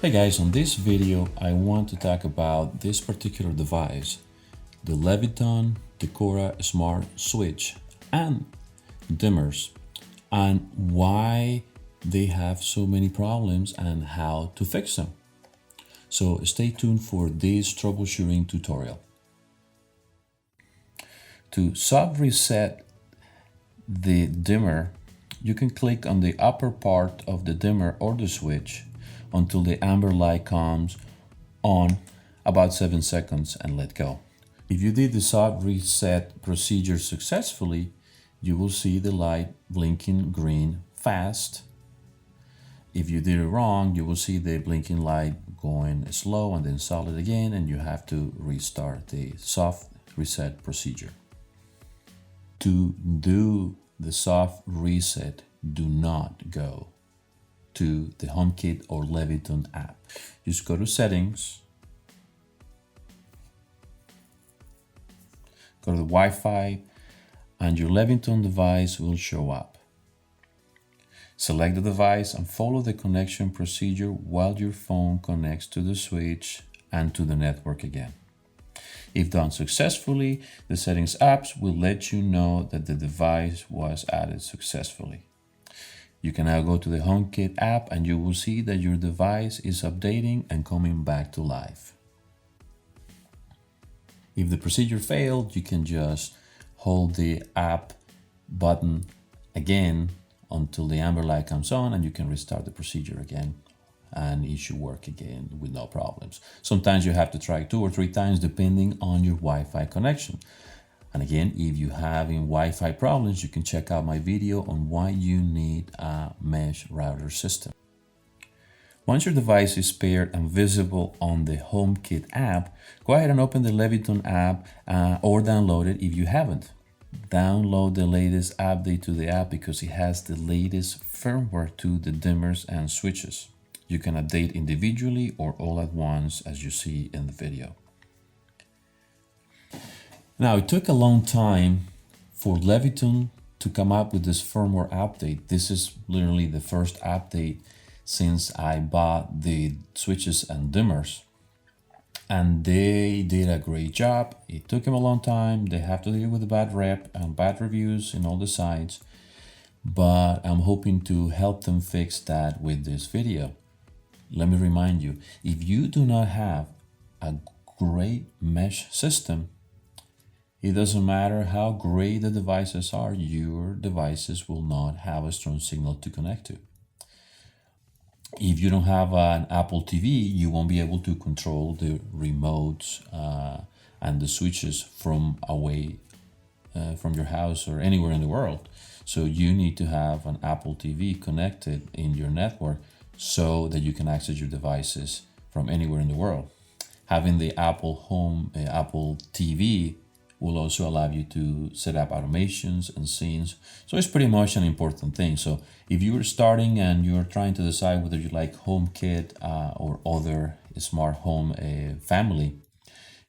Hey guys, on this video I want to talk about this particular device, the Leviton Decora Smart Switch and dimmers, and why they have so many problems and how to fix them. So stay tuned for this troubleshooting tutorial. To soft reset the dimmer, you can click on the upper part of the dimmer or the switch until the amber light comes on about 7 seconds and let go. If you did the soft reset procedure successfully, you will see the light blinking green fast. If you did it wrong, you will see the blinking light going slow and then solid again, and you have to restart the soft reset procedure. To do the soft reset, do not go to the HomeKit or Leviton app. Just go to Settings, go to the Wi-Fi, and your Leviton device will show up. Select the device and follow the connection procedure while your phone connects to the switch and to the network again. If done successfully, the Settings apps will let you know that the device was added successfully. You can now go to the HomeKit app and you will see that your device is updating and coming back to life. If the procedure failed, you can just hold the app button again until the amber light comes on and you can restart the procedure again and it should work again with no problems. Sometimes you have to try 2 or 3 times depending on your Wi-Fi connection. And again, if you have Wi-Fi problems, you can check out my video on why you need a mesh router system. Once your device is paired and visible on the HomeKit app, go ahead and open the Leviton app or download it if you haven't. Download the latest update to the app because it has the latest firmware to the dimmers and switches. You can update individually or all at once as you see in the video. Now, it took a long time for Leviton to come up with this firmware update. This is literally the first update since I bought the switches and dimmers. And they did a great job. It took them a long time. They have to deal with the bad rep and bad reviews in all the sites. But I'm hoping to help them fix that with this video. Let me remind you, if you do not have a great mesh system, it doesn't matter how great the devices are, your devices will not have a strong signal to connect to. If you don't have an Apple TV, you won't be able to control the remotes and the switches from away from your house or anywhere in the world. So you need to have an Apple TV connected in your network so that you can access your devices from anywhere in the world. Having the Apple TV will also allow you to set up automations and scenes. So it's pretty much an important thing. So if you're starting and you're trying to decide whether you like HomeKit or other smart home family,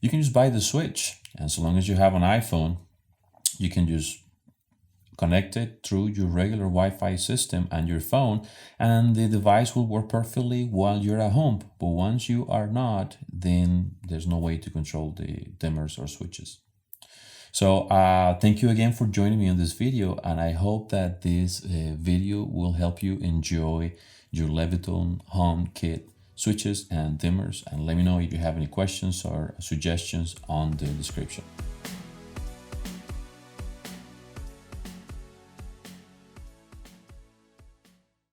you can just buy the switch. And so long as you have an iPhone, you can just connect it through your regular Wi-Fi system and your phone, and the device will work perfectly while you're at home. But once you are not, then there's no way to control the dimmers or switches. So thank you again for joining me on this video, and I hope that this video will help you enjoy your Leviton HomeKit switches and dimmers. And let me know if you have any questions or suggestions on the description.